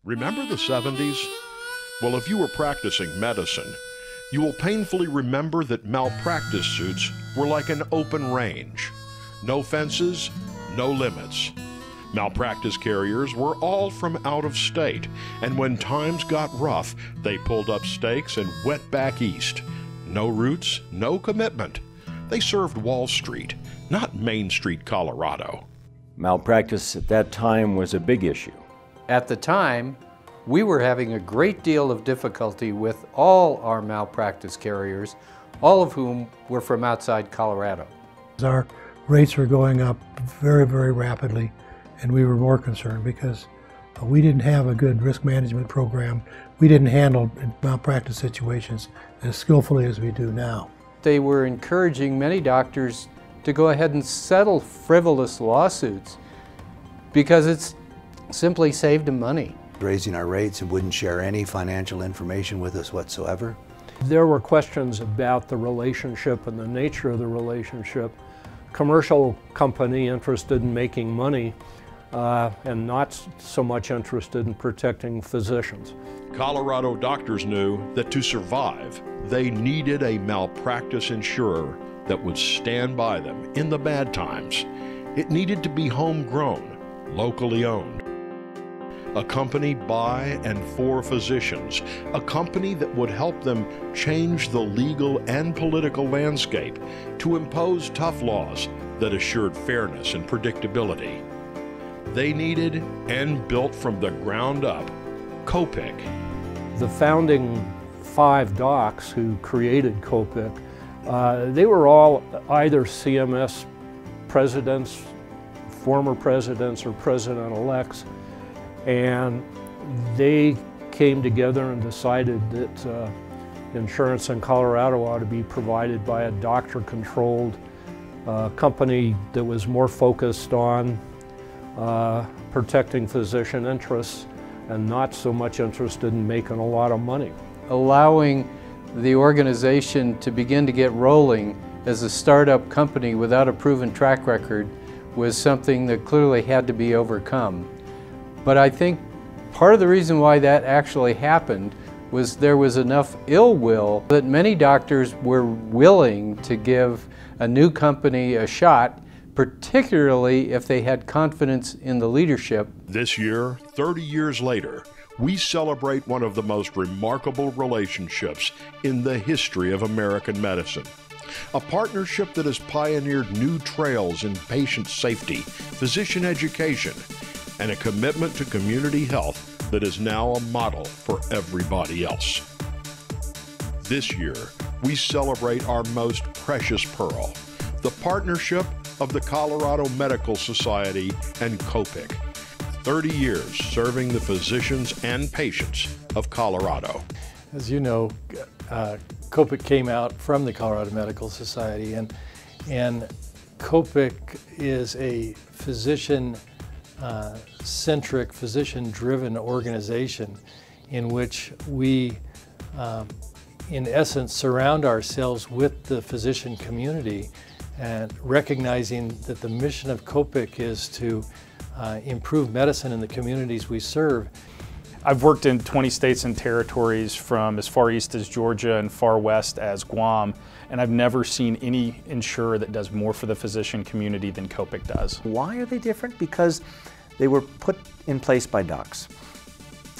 Remember the 70s? Well, if you were practicing medicine, you will painfully remember that malpractice suits were like an open range. No fences, no limits. Malpractice carriers were all from out of state, and when times got rough, they pulled up stakes and went back east. No roots, no commitment. They served Wall Street, not Main Street, Colorado. Malpractice at that time was a big issue. At the time, we were having a great deal of difficulty with all our malpractice carriers, all of whom were from outside Colorado. Our rates were going up very, very rapidly, and we were more concerned because we didn't have a good risk management program. We didn't handle malpractice situations as skillfully as we do now. They were encouraging many doctors to go ahead and settle frivolous lawsuits because it's simply saved them money. Raising our rates and wouldn't share any financial information with us whatsoever. There were questions about the relationship and the nature of the relationship. Commercial company interested in making money and not so much interested in protecting physicians. Colorado doctors knew that to survive, they needed a malpractice insurer that would stand by them in the bad times. It needed to be homegrown, locally owned. A company by and for physicians, a company that would help them change the legal and political landscape to impose tough laws that assured fairness and predictability. They needed and built from the ground up COPIC. The founding 5 docs who created COPIC, they were all either CMS presidents, former presidents, or president-elects, and they came together and decided that insurance in Colorado ought to be provided by a doctor-controlled company that was more focused on protecting physician interests and not so much interested in making a lot of money. Allowing the organization to begin to get rolling as a startup company without a proven track record was something that clearly had to be overcome. But I think part of the reason why that actually happened was there was enough ill will that many doctors were willing to give a new company a shot, particularly if they had confidence in the leadership. This year, 30 years later, we celebrate one of the most remarkable relationships in the history of American medicine. A partnership that has pioneered new trails in patient safety, physician education, and a commitment to community health that is now a model for everybody else. This year, we celebrate our most precious pearl, the partnership of the Colorado Medical Society and COPIC. 30 years serving the physicians and patients of Colorado. As you know, COPIC came out from the Colorado Medical Society, and COPIC is a physician-centric, physician-driven organization in which we, in essence, surround ourselves with the physician community, and recognizing that the mission of COPIC is to improve medicine in the communities we serve. I've worked in 20 states and territories from as far east as Georgia and far west as Guam, and I've never seen any insurer that does more for the physician community than COPIC does. Why are they different? Because they were put in place by docs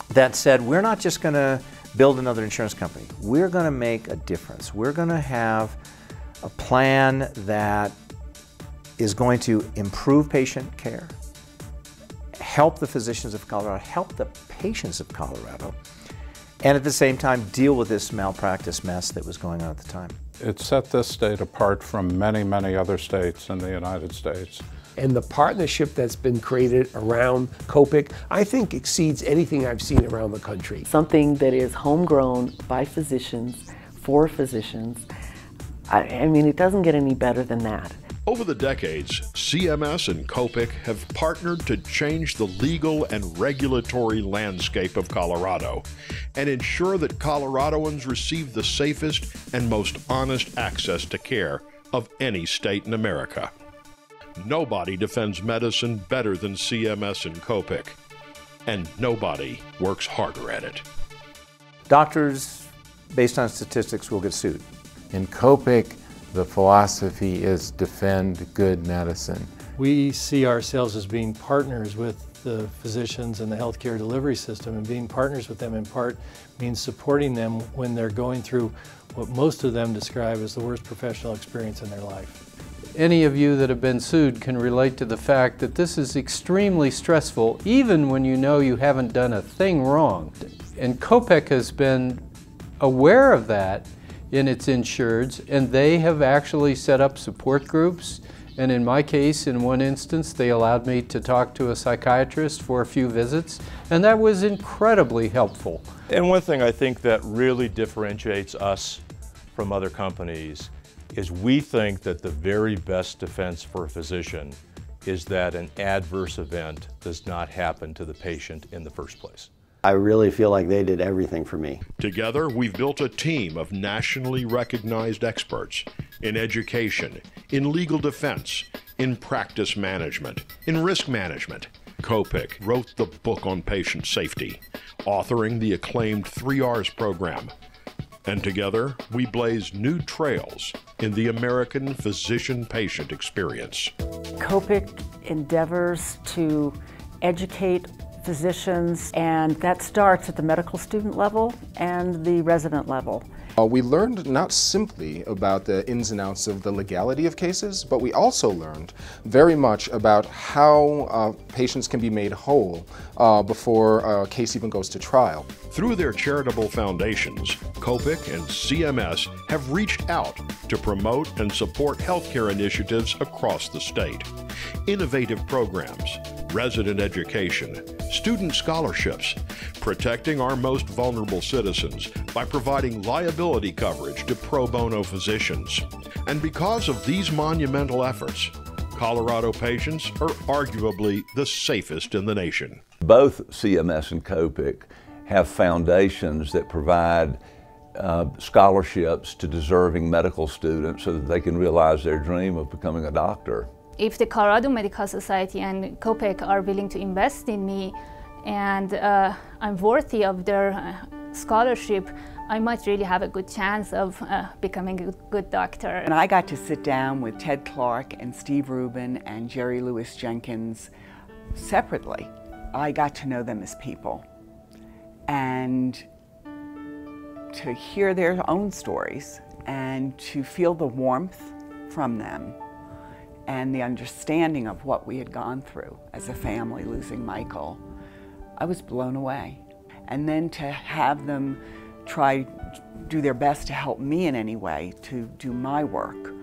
that said, we're not just going to build another insurance company. We're going to make a difference. We're going to have a plan that is going to improve patient care, help the physicians of Colorado, help the patients of Colorado, and at the same time deal with this malpractice mess that was going on at the time. It set this state apart from many, many other states in the United States. And the partnership that's been created around COPIC, I think exceeds anything I've seen around the country. Something that is homegrown by physicians, for physicians. I mean, it doesn't get any better than that. Over the decades, CMS and COPIC have partnered to change the legal and regulatory landscape of Colorado and ensure that Coloradoans receive the safest and most honest access to care of any state in America. Nobody defends medicine better than CMS and COPIC. and nobody works harder at it. Doctors, based on statistics, will get sued. In COPIC, the philosophy is defend good medicine. We see ourselves as being partners with the physicians and the healthcare delivery system, and being partners with them in part means supporting them when they're going through what most of them describe as the worst professional experience in their life. Any of you that have been sued can relate to the fact that this is extremely stressful, even when you know you haven't done a thing wrong. And COPIC has been aware of that in its insureds, and they have actually set up support groups. And in my case, in one instance, they allowed me to talk to a psychiatrist for a few visits, and that was incredibly helpful. And one thing I think that really differentiates us from other companies is we think that the very best defense for a physician is that an adverse event does not happen to the patient in the first place. I really feel like they did everything for me. Together, we've built a team of nationally recognized experts in education, in legal defense, in practice management, in risk management. COPIC wrote the book on patient safety, authoring the acclaimed 3Rs program. And together, we blaze new trails in the American physician-patient experience. COPIC endeavors to educate physicians, and that starts at the medical student level and the resident level. We learned not simply about the ins and outs of the legality of cases, but we also learned very much about how patients can be made whole before a case even goes to trial. Through their charitable foundations, COPIC and CMS have reached out to promote and support healthcare initiatives across the state. Innovative programs, resident education, student scholarships, protecting our most vulnerable citizens by providing liability coverage to pro bono physicians. And because of these monumental efforts, Colorado patients are arguably the safest in the nation. Both CMS and COPIC have foundations that provide scholarships to deserving medical students so that they can realize their dream of becoming a doctor. If the Colorado Medical Society and COPIC are willing to invest in me and I'm worthy of their scholarship, I might really have a good chance of becoming a good doctor. And I got to sit down with Ted Clark and Steve Rubin and Jerry Lewis Jenkins separately. I got to know them as people and to hear their own stories and to feel the warmth from them and the understanding of what we had gone through as a family losing Michael. I was blown away. And then to have them try do their best to help me in any way to do my work,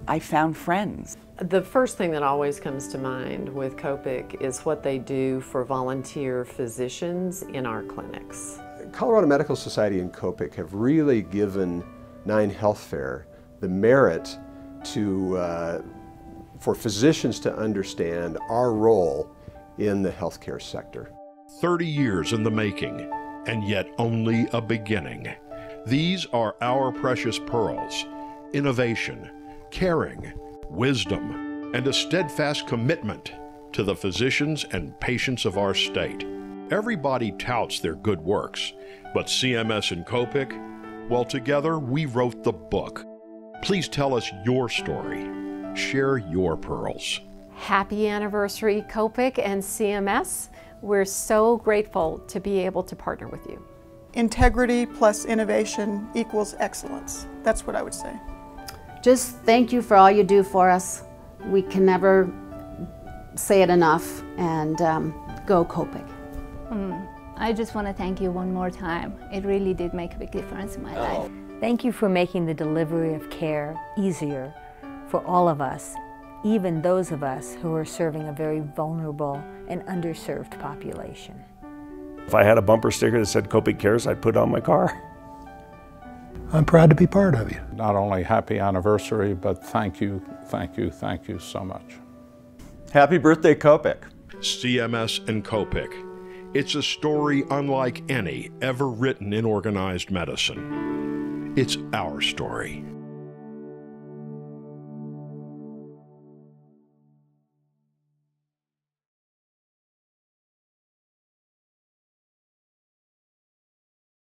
I found friends. The first thing that always comes to mind with COPIC is what they do for volunteer physicians in our clinics. Colorado Medical Society and COPIC have really given 9 Health Fair the merit for physicians to understand our role in the healthcare sector. 30 years in the making, and yet only a beginning. These are our precious pearls: innovation, caring, wisdom, and a steadfast commitment to the physicians and patients of our state. Everybody touts their good works, but CMS and COPIC, well, together we wrote the book. Please tell us your story. Share your pearls. Happy anniversary, COPIC and CMS. We're so grateful to be able to partner with you. Integrity plus innovation equals excellence. That's what I would say. Just thank you for all you do for us. We can never say it enough, and go COPIC. I just want to thank you one more time. It really did make a big difference in my life. Thank you for making the delivery of care easier for all of us, even those of us who are serving a very vulnerable and underserved population. If I had a bumper sticker that said COPIC Cares, I'd put it on my car. I'm proud to be part of you. Not only happy anniversary, but thank you so much. Happy birthday, COPIC. CMS and COPIC. It's a story unlike any ever written in organized medicine. It's our story.